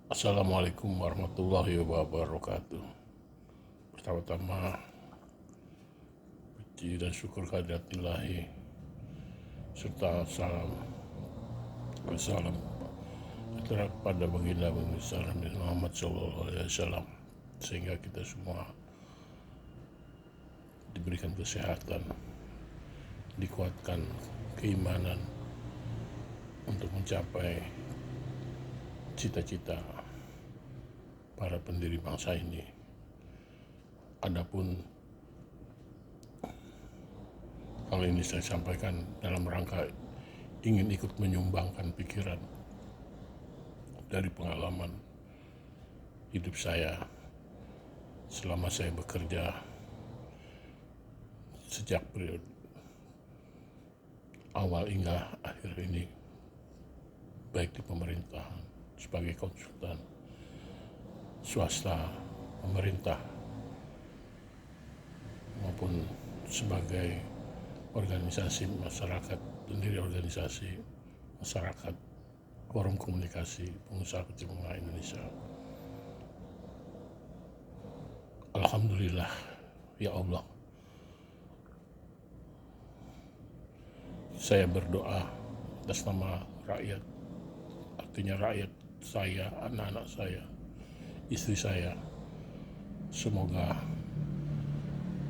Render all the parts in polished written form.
Assalamualaikum warahmatullahi wabarakatuh. Pertama-tama, puji dan syukur kehadirat Ilahi serta salam wassalam kepada baginda besar Nabi Muhammad SAW, sehingga kita semua diberikan kesehatan, dikuatkan keimanan untuk mencapai cita-cita para pendiri bangsa ini. Adapun hal ini saya sampaikan dalam rangka ingin ikut menyumbangkan pikiran dari pengalaman hidup saya selama saya bekerja sejak periode awal hingga akhir ini, baik di pemerintahan sebagai konsultan swasta, pemerintah, maupun sebagai organisasi masyarakat, pendiri organisasi masyarakat, forum komunikasi pengusaha kecil menengah Indonesia. Alhamdulillah, ya Allah, saya berdoa atas nama rakyat, artinya rakyat saya, anak-anak saya, istri saya, semoga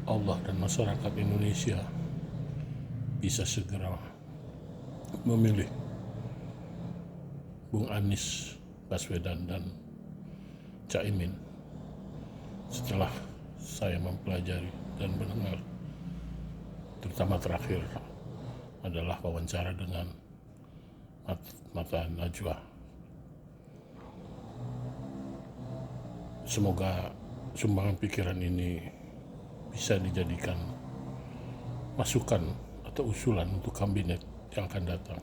Allah dan masyarakat Indonesia bisa segera memilih Bung Anies Baswedan dan Caimin. Setelah saya mempelajari dan mendengar, terutama terakhir adalah wawancara dengan Mata Najwa. Semoga sumbangan pikiran ini bisa dijadikan masukan atau usulan untuk kabinet yang akan datang.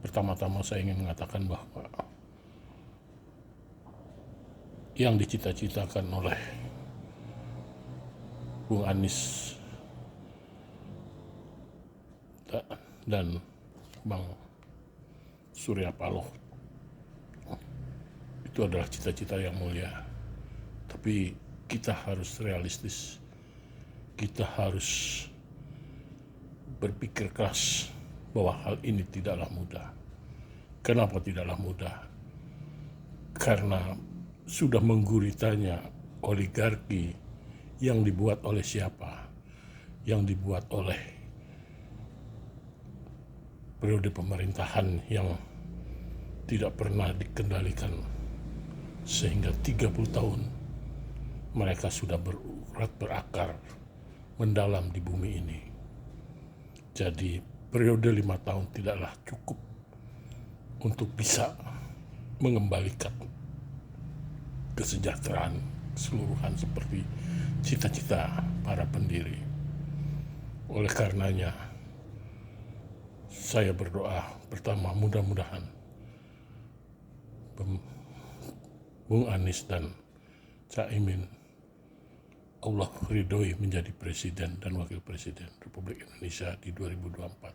Pertama-tama saya ingin mengatakan bahwa yang dicita-citakan oleh Bung Anies dan Bang Surya Paloh itu adalah cita-cita yang mulia, tapi kita harus realistis, kita harus berpikir keras bahwa hal ini tidaklah mudah. Kenapa tidaklah mudah? Karena sudah mengguritanya oligarki yang dibuat oleh siapa? Yang dibuat oleh periode pemerintahan yang tidak pernah dikendalikan, sehingga 30 tahun mereka sudah berurat berakar mendalam di bumi ini. Jadi periode 5 tahun tidaklah cukup untuk bisa mengembalikan kesejahteraan keseluruhan seperti cita-cita para pendiri. Oleh karenanya saya berdoa, pertama, mudah-mudahan Bung Anies dan Caimin Allah ridhoi menjadi presiden dan wakil presiden Republik Indonesia di 2024.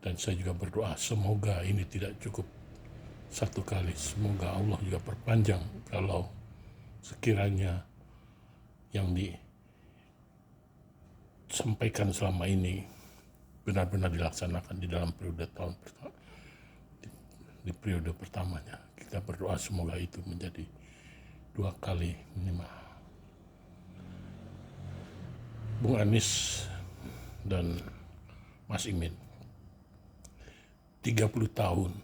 Dan saya juga berdoa semoga ini tidak cukup satu kali, semoga Allah juga perpanjang kalau sekiranya yang disampaikan selama ini benar-benar dilaksanakan di dalam periode tahun pertama, di periode pertamanya. Kita berdoa semoga itu menjadi 2 kali minimal. Bung Anies dan Mas Imin, 30 tahun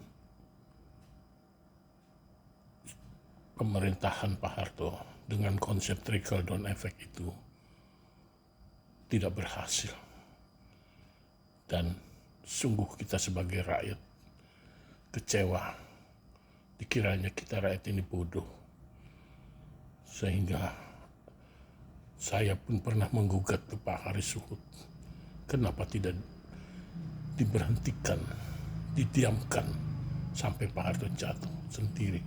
pemerintahan Pak Harto dengan konsep trickle down effect itu tidak berhasil. Dan sungguh kita sebagai rakyat kecewa, dikiranya kita rakyat ini bodoh. Sehingga saya pun pernah menggugat ke Pak Haris Suhut, kenapa tidak diberhentikan, didiamkan sampai Pak Harto jatuh sendiri.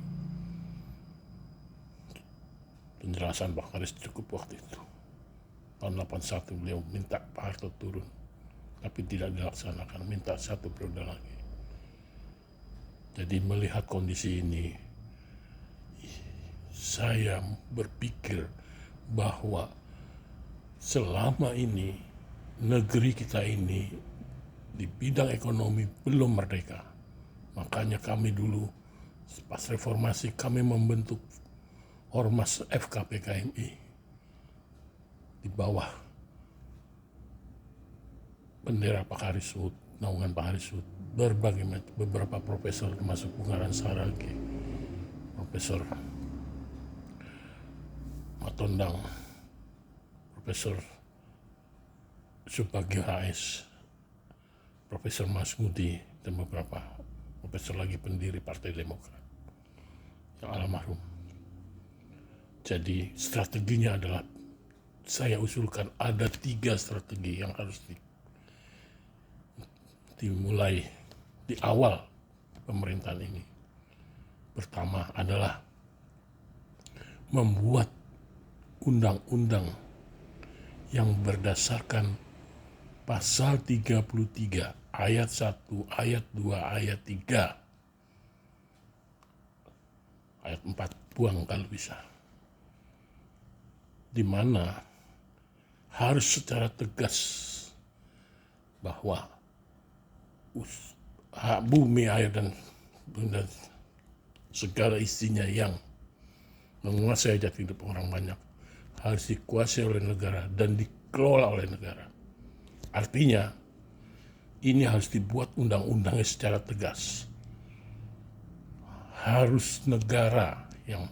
Penjelasan Pak Haris cukup waktu itu. Tahun 81 beliau minta Pak Harto turun, tapi tidak dilaksanakan, minta 1 periode lagi. Jadi melihat kondisi ini, saya berpikir bahwa selama ini negeri kita ini di bidang ekonomi belum merdeka. Makanya kami dulu pas reformasi kami membentuk Ormas FKPKMI di bawah bendera Pak Harisut, naungan Pak Harisut, beberapa profesor termasuk Bungaran Saragi, Profesor Matondang, Profesor Subagio HS, Profesor Masmudi, dan beberapa profesor lagi pendiri Partai Demokrat yang almarhum. Jadi strateginya adalah saya usulkan ada 3 strategi yang harus dimulai di awal pemerintahan ini. Pertama adalah membuat undang-undang yang berdasarkan pasal 33 ayat 1, ayat 2, ayat 3, ayat 4 buang kalau bisa, di mana harus secara tegas bahwa hak bumi, air, dan segala isinya yang menguasai hajat hidup orang banyak harus dikuasai oleh negara dan dikelola oleh negara. Artinya, ini harus dibuat undang-undangnya secara tegas. Harus negara yang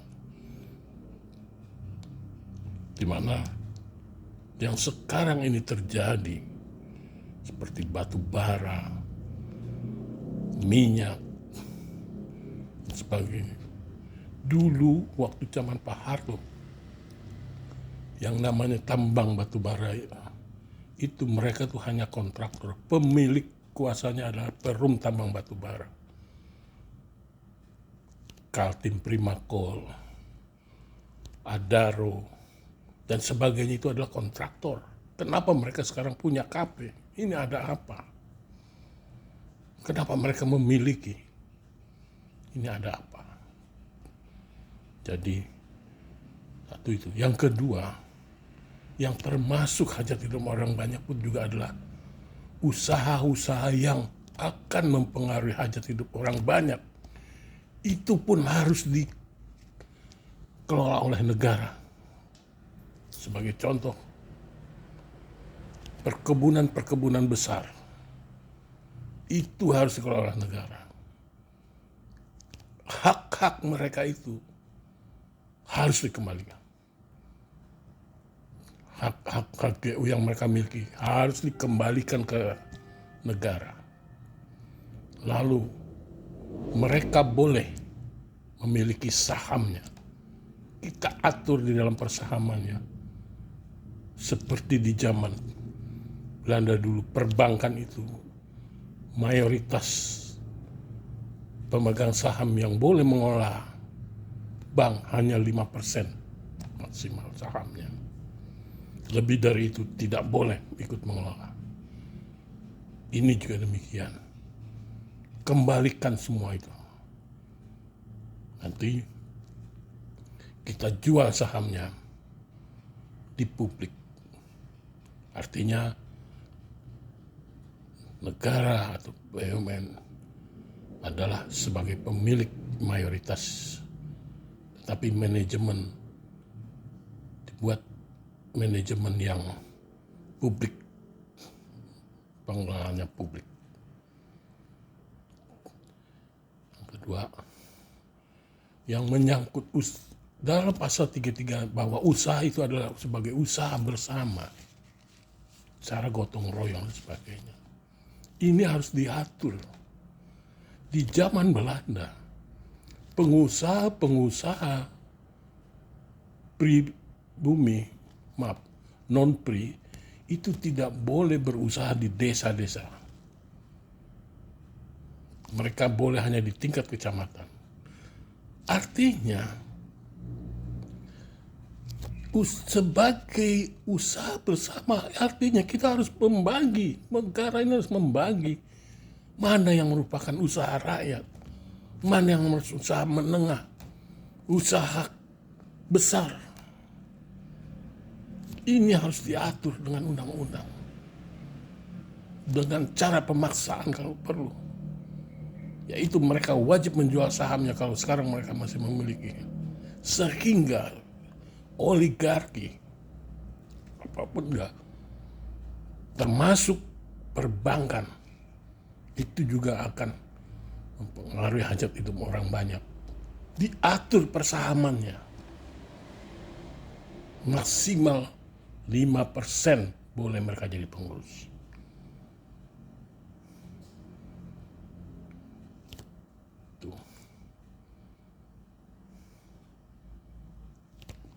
dimana yang sekarang ini terjadi seperti batu bara, minyak, dan sebagainya. Dulu waktu zaman Pak Harto yang namanya tambang batu bara itu mereka tuh hanya kontraktor, pemilik kuasanya adalah Perum Tambang Batu Bara, Kaltim Primakol, Adaro, dan sebagainya itu adalah kontraktor. Kenapa mereka sekarang punya KP? Ini ada apa? Kenapa mereka memiliki? Ini ada apa? Jadi, satu itu. Yang kedua, yang termasuk hajat hidup orang banyak pun juga adalah usaha-usaha yang akan mempengaruhi hajat hidup orang banyak. Itu pun harus dikelola oleh negara. Sebagai contoh, perkebunan-perkebunan besar itu harus dikelola oleh negara. Hak-hak mereka itu harus dikembalikan. Hak-hak GU yang mereka miliki harus dikembalikan ke negara. Lalu mereka boleh memiliki sahamnya. Kita atur di dalam persahamannya. Seperti di zaman Belanda dulu, perbankan itu mayoritas pemegang saham yang boleh mengelola bank hanya 5% maksimal sahamnya. Lebih dari itu tidak boleh ikut mengelola. Ini juga demikian. Kembalikan semua itu. Nanti kita jual sahamnya di publik. Artinya negara atau BUMN adalah sebagai pemilik mayoritas. Tetapi manajemen dibuat manajemen yang publik, pengelolaannya publik. Yang kedua, yang menyangkut dalam pasal 33 bahwa usaha itu adalah sebagai usaha bersama, secara gotong royong dan sebagainya. Ini harus diatur. Di zaman Belanda, pengusaha-pengusaha pribumi, non-pri, itu tidak boleh berusaha di desa-desa. Mereka boleh hanya di tingkat kecamatan. Artinya, sebagai usaha bersama, artinya kita harus membagi, negara ini harus membagi mana yang merupakan usaha rakyat, mana yang usaha menengah, usaha besar. Ini harus diatur dengan undang-undang. Dengan cara pemaksaan kalau perlu. Yaitu mereka wajib menjual sahamnya kalau sekarang mereka masih memiliki. Sehingga oligarki, apapun enggak, termasuk perbankan, itu juga akan mempengaruhi hajat hidup orang banyak. Diatur persahamannya. Maksimal 5% boleh mereka jadi pengurus. Tuh.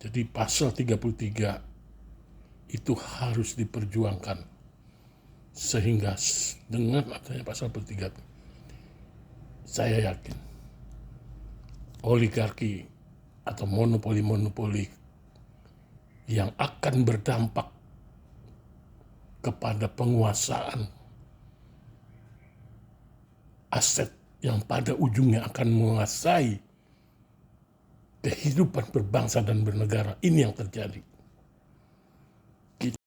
Jadi pasal 33 itu harus diperjuangkan. Sehingga dengan adanya pasal 33, saya yakin oligarki atau monopoli-monopoli yang akan berdampak kepada penguasaan aset yang pada ujungnya akan menguasai kehidupan berbangsa dan bernegara. Ini yang terjadi.